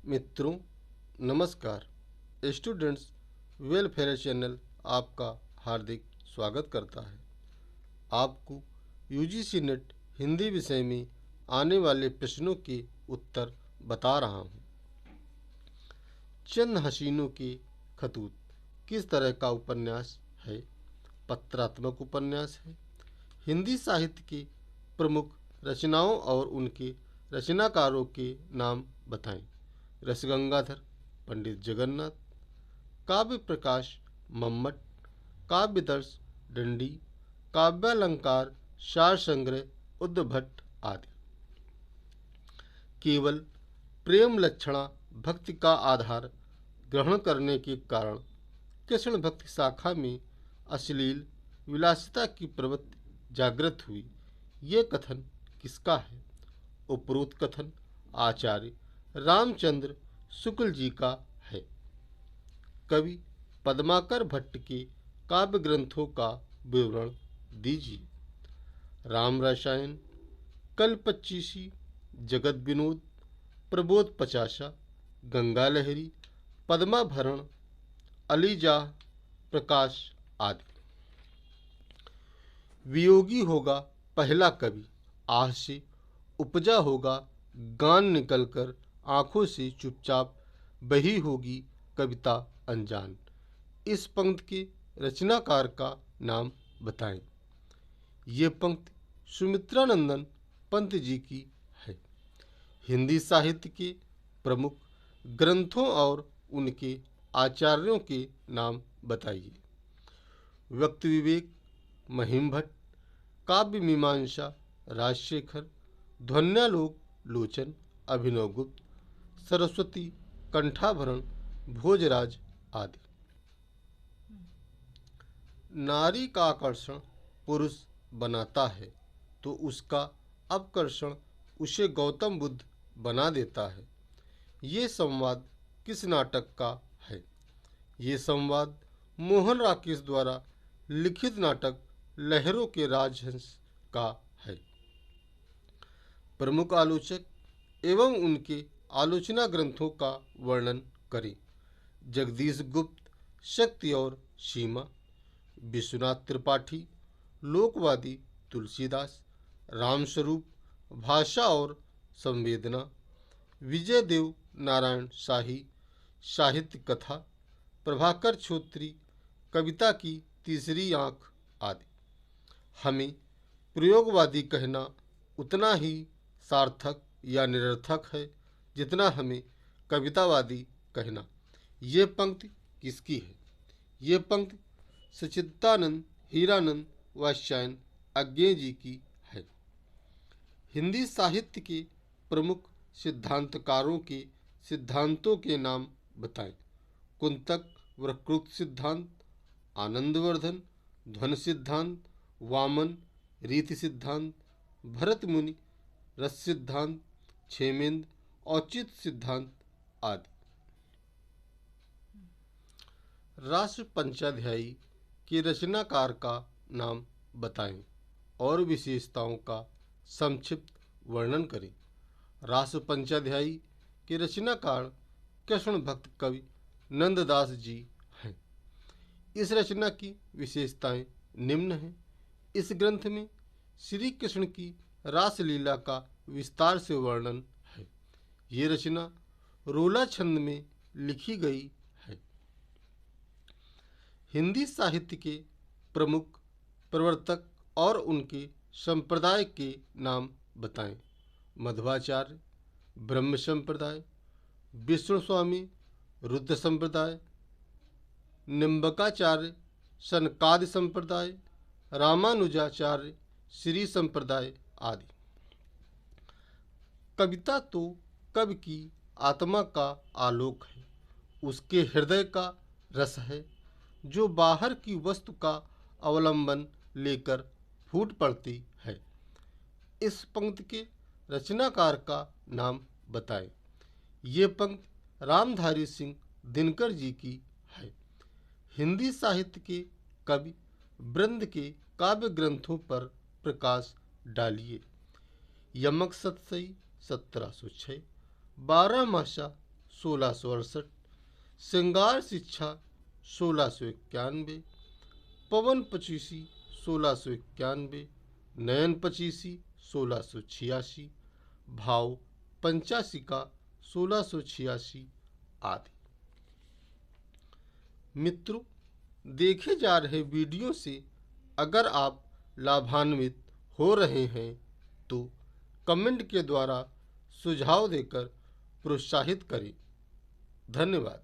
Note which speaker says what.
Speaker 1: मित्रों, नमस्कार। Students welfare channel आपका हार्दिक स्वागत करता है। आपको यूजीसी नेट हिंदी विषय में आने वाले प्रश्नों के उत्तर बता रहा हूँ। चंद हसीनों के खतूत किस तरह का उपन्यास है? पत्रात्मक उपन्यास है। हिंदी साहित्य की प्रमुख रचनाओं और उनके रचनाकारों के नाम बताएं। रसगंगाधर, पंडित जगन्नाथ, काव्य प्रकाश मम्मट, काव्यदर्श दंडी, काव्यालंकार सार संग्रह उद्भट आदि। केवल प्रेम लक्षणा भक्ति का आधार ग्रहण करने के कारण कृष्ण भक्ति शाखा में अश्लील विलासिता की प्रवृत्ति जागृत हुई। ये कथन किसका है? उपरोक्त कथन आचार्य रामचंद्र शुक्ल जी का है। कवि पद्माकर भट्ट के काव्य ग्रंथों का विवरण दीजिए। राम रसायन, कल्पच्चीसी, जगत विनोद, प्रबोध पचासा, गंगा लहरी, पद्माभरण, अलीजाह, प्रकाश आदि। वियोगी होगा पहला कवि, आह से उपजा होगा गान निकलकर, आंखों से चुपचाप बही होगी कविता अनजान। इस पंक्ति के रचनाकार का नाम बताएं। ये पंक्ति सुमित्रानंदन पंत जी की है। हिंदी साहित्य के प्रमुख ग्रंथों और उनके आचार्यों के नाम बताइए। व्यक्ति विवेक महिम भट्ट, काव्य मीमांसा राजशेखर, ध्वन्यालोक लोचन अभिनव गुप्त, सरस्वती कंठाभरण भोजराज आदि। नारी का आकर्षण पुरुष बनाता है तो उसका अपकर्षण उसे गौतम बुद्ध बना देता है। ये संवाद किस नाटक का है? ये संवाद मोहन राकेश द्वारा लिखित नाटक लहरों के राजहंस का है। प्रमुख आलोचक एवं उनके आलोचना ग्रंथों का वर्णन करें। जगदीश गुप्त, शक्ति और सीमा, विश्वनाथ त्रिपाठी, लोकवादी तुलसीदास, रामस्वरूप, भाषा और संवेदना, विजय देव नारायण शाही, साहित्य कथा, प्रभाकर छोत्री, कविता की तीसरी आँख आदि। हमें प्रयोगवादी कहना उतना ही सार्थक या निरर्थक है जितना हमें कवितावादी कहना। ये पंक्ति किसकी है? ये पंक्ति सच्चिदानंद हीरानंद वात्स्यायन अज्ञेय जी की है। हिंदी साहित्य के प्रमुख सिद्धांतकारों के सिद्धांतों के नाम बताएं। कुंतक वक्रतुंड सिद्धांत, आनंदवर्धन ध्वन सिद्धांत, वामन रीति सिद्धांत, भरत मुनि रस सिद्धांत, क्षेमेंद्र औचित्य सिद्धांत आदि। राष्ट्र पंचाध्यायी के रचनाकार का नाम बताएं और विशेषताओं का संक्षिप्त वर्णन करें। राष्ट्र पंचाध्यायी के रचनाकार कृष्ण भक्त कवि नंददास जी हैं। इस रचना की विशेषताएं निम्न हैं। इस ग्रंथ में श्री कृष्ण की रासलीला का विस्तार से वर्णन है। ये रचना रोला छंद में लिखी गई है। हिंदी साहित्य के प्रमुख प्रवर्तक और उनके संप्रदाय के नाम बताएं। मध्वाचार्य, ब्रह्म संप्रदाय, विष्णु स्वामी, रुद्र संप्रदाय, निम्बकाचार्य, सनकादि संप्रदाय, रामानुजाचार्य, श्री संप्रदाय आदि। कविता तो कवि की आत्मा का आलोक है, उसके हृदय का रस है, जो बाहर की वस्तु का अवलंबन लेकर फूट पड़ती है। इस पंक्ति के रचनाकार का नाम बताएं। ये पंक्ति रामधारी सिंह दिनकर जी की है। हिंदी साहित्य के कवि वृंद के काव्य ग्रंथों पर प्रकाश डालिए। यमक सतसई 1706, बारहमासा 1668, श्रृंगार शिक्षा 1691, पवन पचीसी 1691, नयन पचीसी 1686, भाव पंचाशिका 1686 आदि। मित्रों, देखे जा रहे वीडियो से अगर आप लाभान्वित हो रहे हैं तो कमेंट के द्वारा सुझाव देकर प्रोत्साहित करें। धन्यवाद।